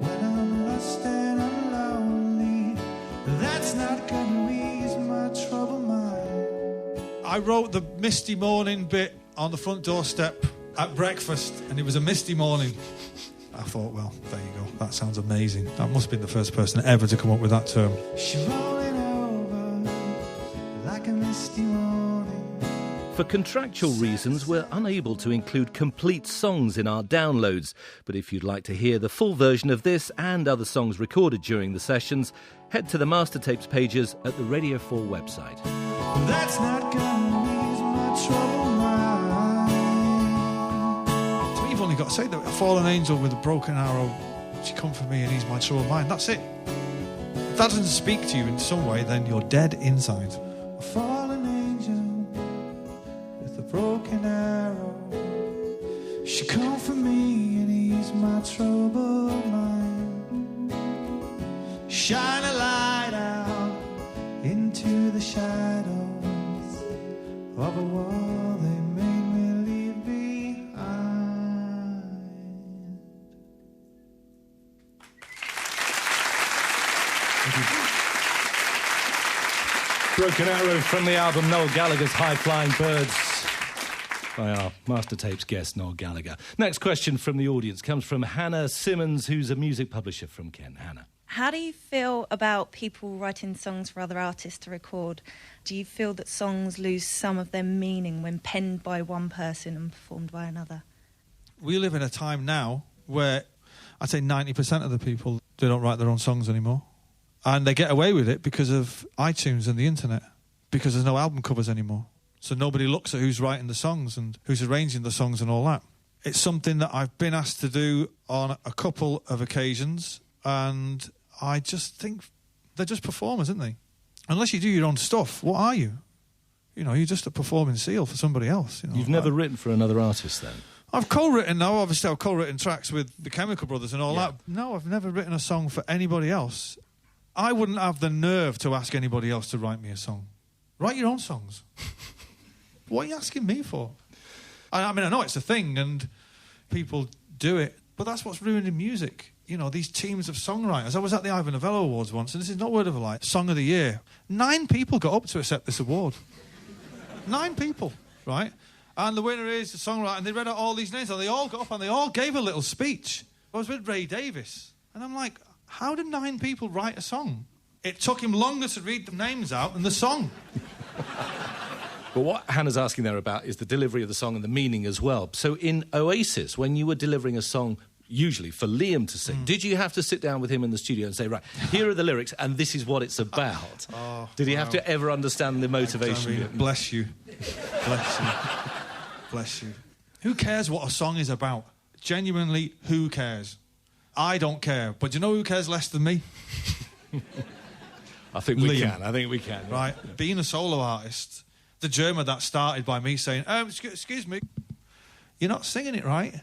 Speaker 3: when I'm lost and I'm lonely. That's not gonna ease my troubled mind.
Speaker 2: I wrote the misty morning bit on the front doorstep at breakfast, and it was a misty morning. I thought, well, there you go. That sounds amazing. That must have been the first person ever to come up with that term.
Speaker 3: She rolling over like a misty morning.
Speaker 1: For contractual reasons, we're unable to include complete songs in our downloads. But if you'd like to hear the full version of this and other songs recorded during the sessions, head to the Mastertapes pages at the Radio 4 website.
Speaker 3: That's not gonna ease my troubled mind.
Speaker 2: So you've only got to say that a fallen angel with a broken arrow, she come for me and ease my troubled mind. That's it. If that doesn't speak to you in some way, then you're dead inside.
Speaker 3: A fallen angel with a broken arrow. She come for me and ease my troubled mind. Shine a light out into the shadows of a world they made me leave behind.
Speaker 1: Broken Arrow from the album Noel Gallagher's High Flying Birds by our Mastertapes guest, Noel Gallagher. Next question from the audience comes from Hannah Simmons, who's a music publisher from Kent. Hannah.
Speaker 6: How do you feel about people writing songs for other artists to record? Do you feel that songs lose some of their meaning when penned by one person and performed by another?
Speaker 2: We live in a time now where I'd say 90% of the people, they don't write their own songs anymore. And they get away with it because of iTunes and the internet, because there's no album covers anymore. So nobody looks at who's writing the songs and who's arranging the songs and all that. It's something that I've been asked to do on a couple of occasions, and I just think they're just performers, aren't they? Unless you do your own stuff, what are you? You're just a performing seal for somebody else.
Speaker 1: You've never written for another artist, then?
Speaker 2: I've co-written now. Obviously, I've co-written tracks with the Chemical Brothers and all that. No, I've never written a song for anybody else. I wouldn't have the nerve to ask anybody else to write me a song. Write your own songs. What are you asking me for? I mean, I know it's a thing and people do it, but that's what's ruining music. These teams of songwriters. I was at the Ivor Novello Awards once, and this is not word of a lie, Song of the Year. 9 people got up to accept this award. 9 people, right? And the winner is the songwriter, and they read out all these names, and they all got up and they all gave a little speech. I was with Ray Davis, and I'm like, how did 9 people write a song? It took him longer to read the names out than the song.
Speaker 1: But what Hannah's asking there about is the delivery of the song and the meaning as well. So in Oasis, when you were delivering a song, usually for Liam to sing, did you have to sit down with him in the studio and say, right, here are the lyrics and this is what it's about? Did he have to ever understand the motivation?
Speaker 2: Bless you. Bless you. Bless you. Who cares what a song is about? Genuinely, who cares? I don't care. But do you know who cares less than me?
Speaker 1: I think we
Speaker 2: Liam.
Speaker 1: can. I think we can.
Speaker 2: Right? Being a solo artist, the German that started by me saying, excuse me, you're not singing it right.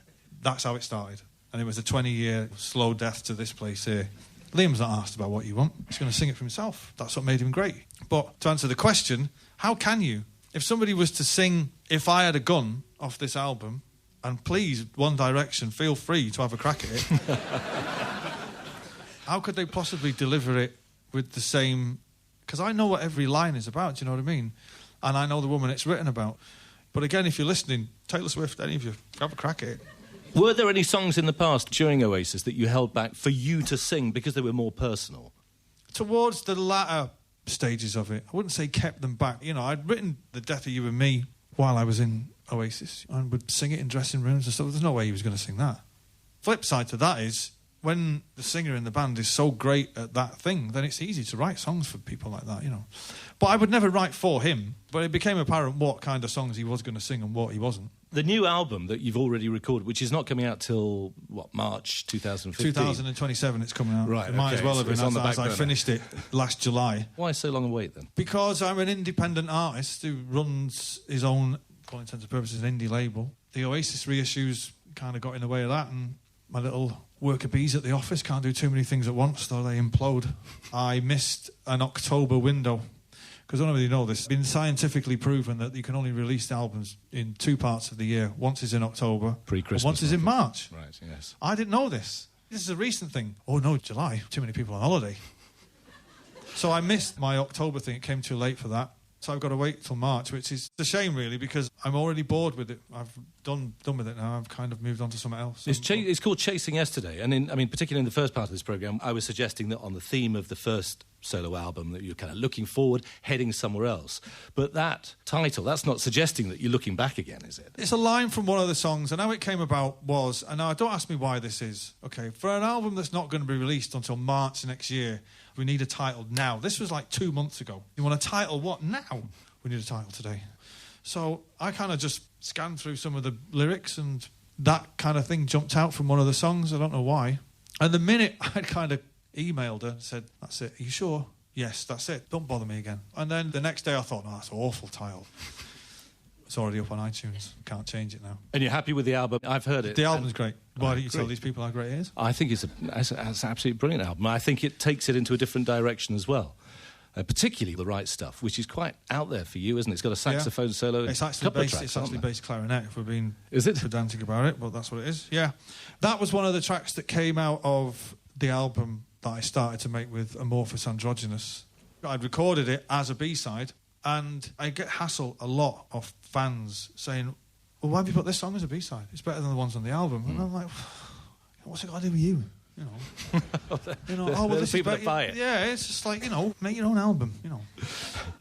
Speaker 2: That's how it started. And it was a 20-year slow death to this place here. Liam's not asked about what you want. He's going to sing it for himself. That's what made him great. But to answer the question, how can you? If somebody was to sing If I Had a Gun off this album, and please, One Direction, feel free to have a crack at it. How could they possibly deliver it with the same... Because I know what every line is about, do you know what I mean? And I know the woman it's written about. But again, if you're listening, Taylor Swift, any of you, have a crack at it.
Speaker 1: Were there any songs in the past during Oasis that you held back for you to sing because they were more personal?
Speaker 2: Towards the latter stages of it, I wouldn't say kept them back. You know, I'd written The Death of You and Me while I was in Oasis and would sing it in dressing rooms and stuff. There's no way he was going to sing that. Flip side to that is, when the singer in the band is so great at that thing, then it's easy to write songs for people like that, you know. But I would never write for him, but it became apparent what kind of songs he was going to sing and what he wasn't.
Speaker 1: The new album that you've already recorded, which is not coming out till, March 2015?
Speaker 2: 2027 it's coming out.
Speaker 1: Right,
Speaker 2: It might as well have been,
Speaker 1: on the back
Speaker 2: as I
Speaker 1: burner.
Speaker 2: finished it last July.
Speaker 1: Why so long a wait, then?
Speaker 2: Because I'm an independent artist who runs his own, for all intents and purposes, indie label. The Oasis reissues kind of got in the way of that, and my little worker bees at the office can't do too many things at once, though they implode. I missed an October window. Because I don't really know this. It's been scientifically proven that you can only release albums in 2 parts of the year. Once is in October,
Speaker 1: Pre-Christmas,
Speaker 2: and once is in March.
Speaker 1: Right, yes.
Speaker 2: I didn't know this. This is a recent thing. Oh, no, July. Too many people on holiday. So I missed my October thing. It came too late for that. So I've got to wait till March, which is a shame, really, because I'm already bored with it. I've done with it now. I've kind of moved on to something else.
Speaker 1: It's called Chasing Yesterday. And particularly in the first part of this programme, I was suggesting that on the theme of the first solo album that you're kind of looking forward, heading somewhere else. But that title, that's not suggesting that you're looking back again, is it?
Speaker 2: It's a line from one of the songs, and how it came about was, and now don't ask me why this is, okay, for an album that's not going to be released until March next year, we need a title now. This was like 2 months ago. You want a title what now? We need a title today. So I kind of just scanned through some of the lyrics, and that kind of thing jumped out from one of the songs. I don't know why. And the minute I'd kind of emailed her and said, that's it, are you sure? Yes, that's it, don't bother me again. And then the next day I thought, no, that's an awful title. It's already up on iTunes, can't change it now.
Speaker 1: And you're happy with the album? I've heard it.
Speaker 2: The album's great. Why don't you tell these people how great it is?
Speaker 1: I think it's an absolutely brilliant album. I think it takes it into a different direction as well. Particularly The Right Stuff, which is quite out there for you, isn't it? It's got a saxophone solo.
Speaker 2: It's actually bass clarinet, if we're being pedantic about it, but that's what it is. Yeah. That was one of the tracks that came out of the album that I started to make with Amorphous Androgynous. I'd recorded it as a B-side, and I get hassle a lot of fans saying, well, why have you put this song as a B-side? It's better than the ones on the album. And I'm like, what's it got to do with you? You know, well, this
Speaker 1: people
Speaker 2: is
Speaker 1: that buy it.
Speaker 2: Yeah, it's just like, make your own album,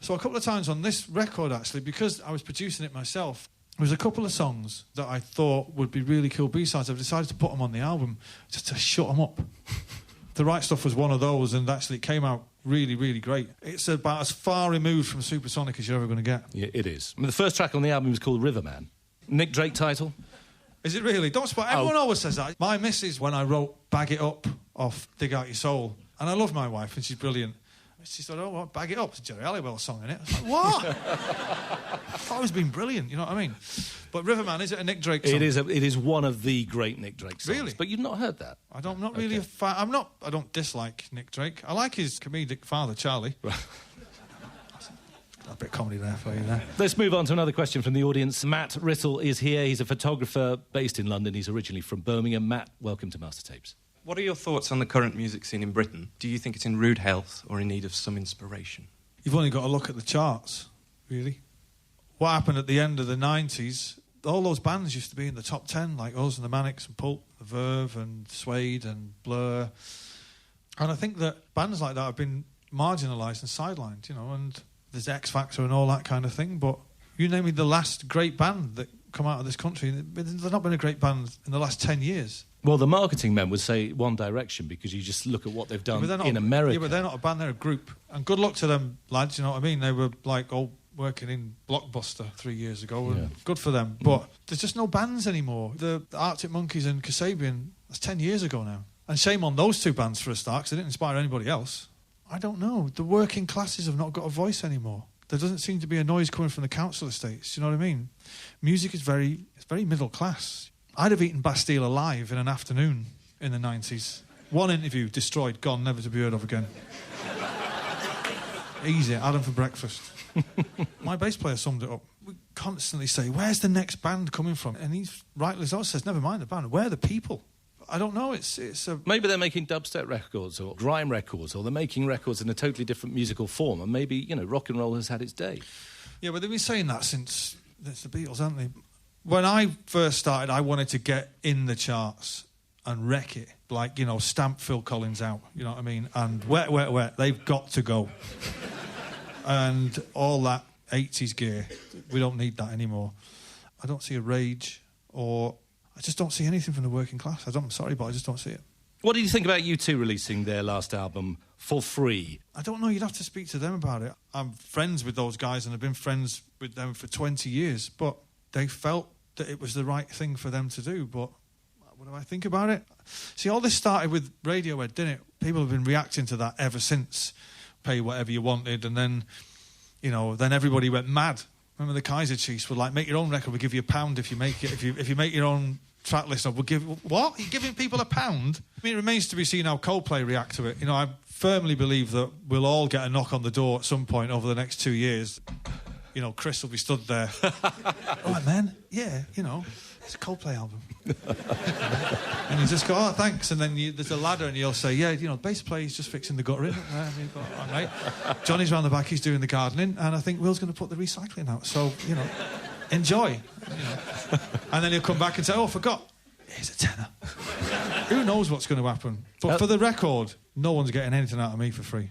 Speaker 2: So a couple of times on this record, actually, because I was producing it myself, there was a couple of songs that I thought would be really cool B-sides. I've decided to put them on the album just to shut them up. The Right Stuff was one of those, and actually it came out really, really great. It's about as far removed from Supersonic as you're ever going to get.
Speaker 1: Yeah, it is. The first track on the album is called Riverman. Nick Drake title?
Speaker 2: Is it really? Don't spot. Everyone always says that. My missus, when I wrote Bag It Up off Dig Out Your Soul, and I love my wife, and she's brilliant. She said, oh, what, Bag It Up? It's a Jerry Halliwell song in it. I was like, what? I thought it was being brilliant, you know what I mean? But Riverman, is it a Nick Drake song?
Speaker 1: It is one of the great Nick Drake songs.
Speaker 2: Really?
Speaker 1: But you've not heard that?
Speaker 2: I'm not really a fan. I don't dislike Nick Drake. I like his comedic father, Charlie. A bit of comedy there for you there.
Speaker 1: Let's move on to another question from the audience. Matt Rittell is here. He's a photographer based in London. He's originally from Birmingham. Matt, welcome to Mastertapes.
Speaker 7: What are your thoughts on the current music scene in Britain? Do you think it's in rude health or in need of some inspiration?
Speaker 2: You've only got to look at the charts, really. What happened at the end of the 90s, all those bands used to be in the top 10, like us and the Manics and Pulp, the Verve and Suede and Blur. And I think that bands like that have been marginalised and sidelined, and there's X Factor and all that kind of thing, but you name me the last great band that come out of this country, there's not been a great band in the last 10 years.
Speaker 1: Well, the marketing men would say One Direction because you just look at what they've done in America.
Speaker 2: Yeah, but they're not a band, they're a group. And good luck to them, lads, you know what I mean? They were like all working in Blockbuster 3 years ago, and good for them. But there's just no bands anymore. The Arctic Monkeys and Kasabian, that's 10 years ago now. And shame on those two bands for a start, because they didn't inspire anybody else. I don't know. The working classes have not got a voice anymore. There doesn't seem to be a noise coming from the council estates. You know what I mean? Music is very middle class. I'd have eaten Bastille alive in an afternoon in the 90s. One interview, destroyed, gone, never to be heard of again. Easy, Adam for breakfast. My bass player summed it up. We constantly say, where's the next band coming from? And he's rightly so says, never mind the band, where are the people? I don't know, it's a...
Speaker 1: Maybe they're making dubstep records or grime records, or they're making records in a totally different musical form, and maybe, you know, rock and roll has had its day.
Speaker 2: Yeah, but they've been saying that since the Beatles, haven't they? When I first started, I wanted to get in the charts and wreck it. Like, you know, stamp Phil Collins out, you know what I mean? And Wet, Wet, Wet, they've got to go. And all that 80s gear, we don't need that anymore. I don't see a Rage, or I just don't see anything from the working class. I'm sorry, but I just don't see it.
Speaker 1: What did you think about U2 releasing their last album for free?
Speaker 2: I don't know, you'd have to speak to them about it. I'm friends with those guys and I've been friends with them for 20 years, but they felt that it was the right thing for them to do, but what do I think about it? See, all this started with Radiohead, didn't it? People have been reacting to that ever since. Pay whatever you wanted, and then, you know, then everybody went mad. Remember the Kaiser Chiefs were like, make your own record, we'll give you £1 if you make it. If you make your own track list, we'll give... What? You're giving people £1? I mean, it remains to be seen how Coldplay react to it. You know, I firmly believe that we'll all get a knock on the door at some point over the next 2 years. You know, Chris will be stood there. All right, man. Yeah, you know, it's a Coldplay album. And you just go, oh, thanks. And then there's a ladder and you'll say, yeah, you know, bass player, he's just fixing the gutter in. You go, all right. Johnny's round the back, he's doing the gardening. And I think Will's going to put the recycling out. So, you know, enjoy. You know. And then he'll come back and say, oh, I forgot. Here's a tenner. Who knows what's going to happen? But for the record, no one's getting anything out of me for free.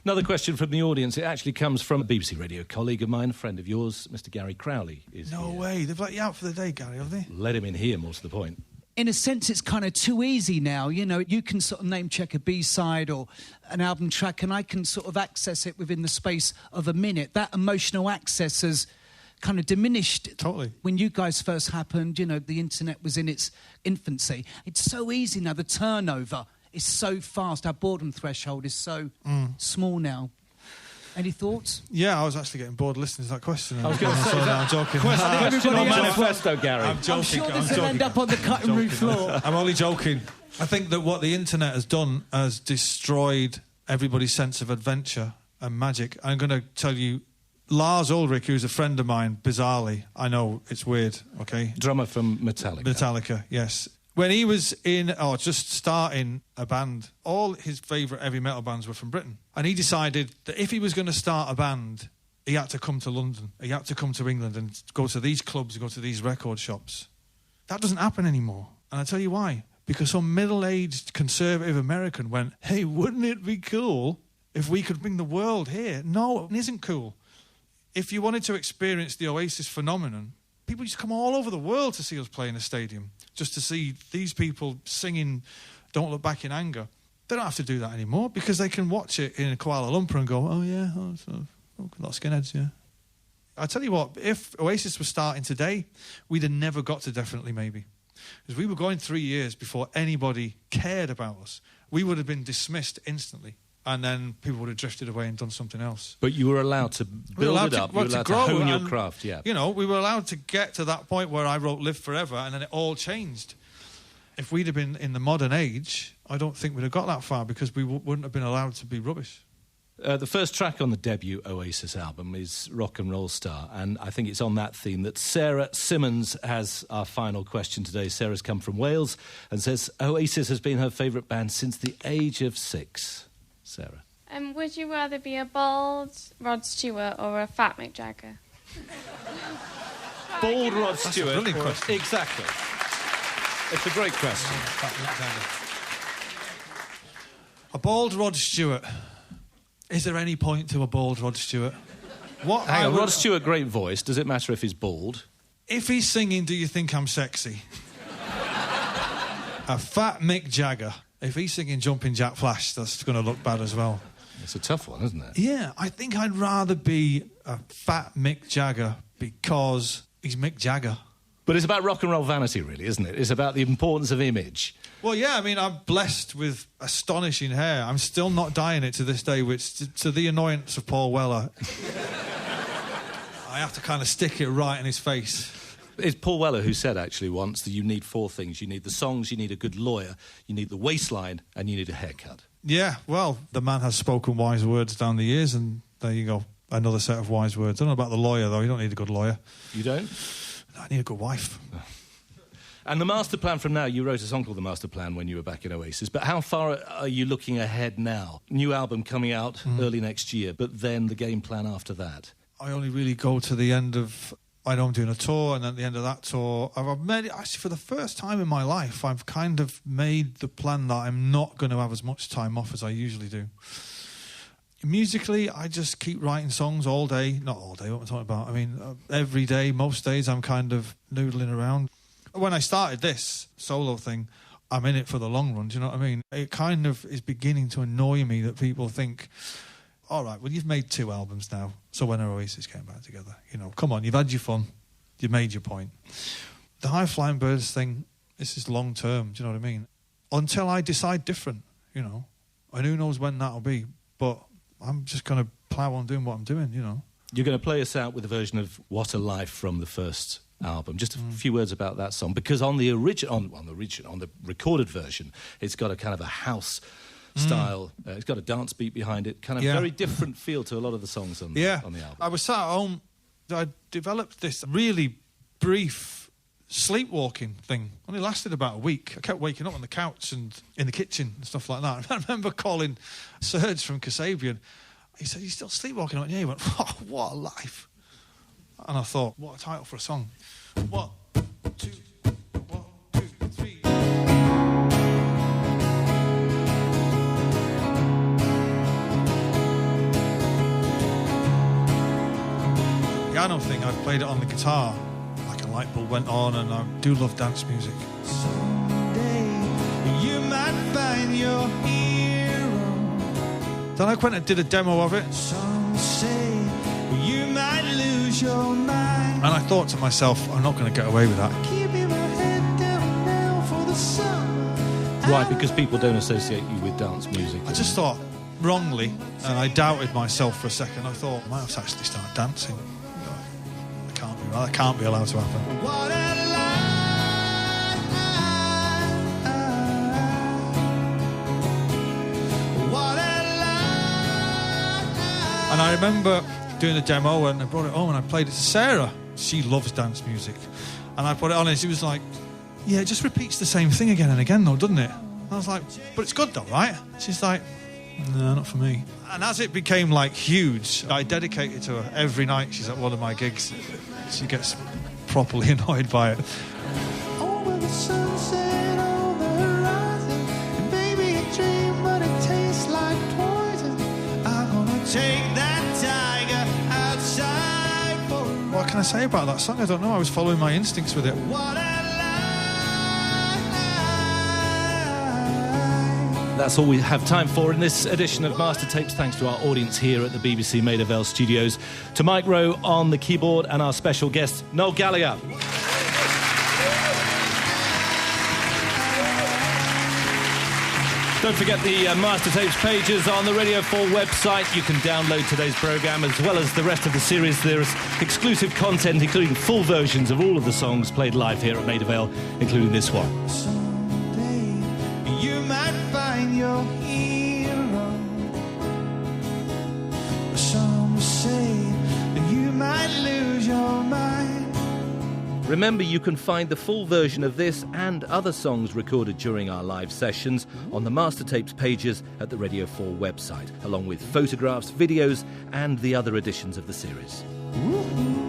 Speaker 1: Another question from the audience. It actually comes from a BBC Radio colleague of mine, a friend of yours, Mr. Gary Crowley.
Speaker 2: No way. They've let you out for the day, Gary, have they?
Speaker 1: Let him in here, more to the point.
Speaker 8: In a sense, it's kind of too easy now. You know, you can sort of name-check a B-side or an album track, and I can sort of access it within the space of a minute. That emotional access has kind of diminished.
Speaker 2: Totally.
Speaker 8: When you guys first happened, you know, the internet was in its infancy. It's so easy now. The turnover is so fast. Our boredom threshold is so small now. Any thoughts?
Speaker 2: Yeah, I was actually getting bored listening to that question.
Speaker 1: I was going to say,
Speaker 2: I'm joking.
Speaker 1: Question or manifesto, Gary?
Speaker 2: I'm joking.
Speaker 8: I'm sure this will end up on the cutting room floor.
Speaker 2: I'm only joking. I think that what the internet has done has destroyed everybody's sense of adventure and magic. I'm going to tell you, Lars Ulrich, who's a friend of mine, bizarrely, I know it's weird, okay?
Speaker 1: Drummer from Metallica.
Speaker 2: Metallica, yes. When he was just starting a band, all his favourite heavy metal bands were from Britain. And he decided that if he was going to start a band, he had to come to London. He had to come to England and go to these clubs, go to these record shops. That doesn't happen anymore. And I'll tell you why. Because some middle-aged conservative American went, hey, wouldn't it be cool if we could bring the world here? No, it isn't cool. If you wanted to experience the Oasis phenomenon, people used to come all over the world to see us play in a stadium, just to see these people singing Don't Look Back in Anger. They don't have to do that anymore because they can watch it in Kuala Lumpur and go, oh, yeah, a lot of skinheads, yeah. I tell you what, if Oasis was starting today, we'd have never got to Definitely Maybe. Because we were going 3 years before anybody cared about us. We would have been dismissed instantly. And then people would have drifted away and done something else.
Speaker 1: But you were allowed to build it up. You were allowed to hone your craft, yeah.
Speaker 2: You know, we were allowed to get to that point where I wrote Live Forever, and then it all changed. If we'd have been in the modern age, I don't think we'd have got that far because we wouldn't have been allowed to be rubbish.
Speaker 1: The first track on the debut Oasis album is Rock and Roll Star, and I think it's on that theme that Sarah Simmons has our final question today. Sarah's come from Wales and says Oasis has been her favourite band since the age of 6. Sarah.
Speaker 9: Would you rather be a bald Rod Stewart or a fat Mick Jagger?
Speaker 1: Bald Rod Stewart.
Speaker 2: That's a brilliant question.
Speaker 1: Exactly. It's a great question.
Speaker 2: A bald Rod Stewart. Is there any point to a bald Rod Stewart? Hang
Speaker 1: on, Rod Stewart, great voice. Does it matter if he's bald?
Speaker 2: If he's singing Do You Think I'm Sexy? A fat Mick Jagger. If he's singing Jumping Jack Flash, that's going to look bad as well.
Speaker 1: It's a tough one, isn't it?
Speaker 2: Yeah, I think I'd rather be a fat Mick Jagger because he's Mick Jagger.
Speaker 1: But it's about rock and roll vanity, really, isn't it? It's about the importance of image.
Speaker 2: Well, yeah, I mean, I'm blessed with astonishing hair. I'm still not dyeing it to this day, which, to the annoyance of Paul Weller, I have to kind of stick it right in his face.
Speaker 1: It's Paul Weller who said, actually, once that you need 4 things. You need the songs, you need a good lawyer, you need the waistline, and you need a haircut.
Speaker 2: Yeah, well, the man has spoken wise words down the years, and there you go, another set of wise words. I don't know about the lawyer, though. You don't need a good lawyer.
Speaker 1: You don't?
Speaker 2: No, I need a good wife.
Speaker 1: And the master plan from now, you wrote a song called The Master Plan when you were back in Oasis, but how far are you looking ahead now? New album coming out early next year, but then the game plan after that?
Speaker 2: I only really go to the end of... I know I'm doing a tour, and at the end of that tour, I've made it, actually, for the first time in my life, I've kind of made the plan that I'm not going to have as much time off as I usually do. Musically, I just keep writing songs all day. Not all day, what am I talking about? I mean, every day, most days, I'm kind of noodling around. When I started this solo thing, I'm in it for the long run, do you know what I mean? It kind of is beginning to annoy me that people think, all right, well, you've made 2 albums now, so when are Oasis came back together? You know, come on, you've had your fun, you've made your point. The High Flying Birds thing, this is long term, do you know what I mean? Until I decide different, you know, and who knows when that'll be, but I'm just going to plough on doing what I'm doing, you know.
Speaker 1: You're going to play us out with a version of What a Life from the first album. Just a few words about that song, because on the recorded version, it's got a kind of a house style. It's got a dance beat behind it. Kind of very different feel to a lot of the songs on the album.
Speaker 2: I was sat at home. I developed this really brief sleepwalking thing. Only lasted about a week. I kept waking up on the couch and in the kitchen and stuff like that. I remember calling Serge from Kasabian. He said, "You still sleepwalking?" I went, "Yeah." He went, "Oh, what a life." And I thought, what a title for a song. 1, 2, 1, 2, 3. Piano thing, I played it on the guitar. Like a light bulb went on, and I do love dance music.
Speaker 3: Someday you might find your hero.
Speaker 2: Then I went and did a demo of it.
Speaker 3: Some say you might lose your mind.
Speaker 2: And I thought to myself, I'm not going to get away with that.
Speaker 3: Keeping my head down now for the summer.
Speaker 1: Why? Because people don't associate you with dance music.
Speaker 2: I just thought, wrongly, and I doubted myself for a second. I thought, I might have to actually start dancing. That can't be right. That can't be allowed to happen.
Speaker 3: What a life. What a life.
Speaker 2: And I remember doing a demo, and I brought it home and I played it to Sarah. She loves dance music. And I put it on, and she was like, "Yeah, it just repeats the same thing again and again, though, doesn't it?" And I was like, "But it's good, though, right?" She's like, "No, not for me." And as it became, like, huge, I dedicated to her every night. She's at one of my gigs. She gets properly annoyed by it.
Speaker 3: Over the sunset, on the horizon, and maybe a dream, but it tastes like poison. I'm gonna take that tiger outside for a
Speaker 2: What can I say about that song? I don't know. I was following my instincts with it.
Speaker 3: what a
Speaker 1: That's all we have time for in this edition of Mastertapes. Thanks to our audience here at the BBC Maida Vale Studios, to Mike Rowe on the keyboard, and our special guest, Noel Gallagher. Don't forget the Mastertapes pages on the Radio 4 website. You can download today's programme as well as the rest of the series. There is exclusive content, including full versions of all of the songs played live here at Maida Vale, including this one.
Speaker 3: someday you might find your hero. Some say you might lose your mind.
Speaker 1: Remember, you can find the full version of this and other songs recorded during our live sessions on the Mastertapes pages at the Radio 4 website, along with photographs, videos, and the other editions of the series.
Speaker 3: Woo-hoo.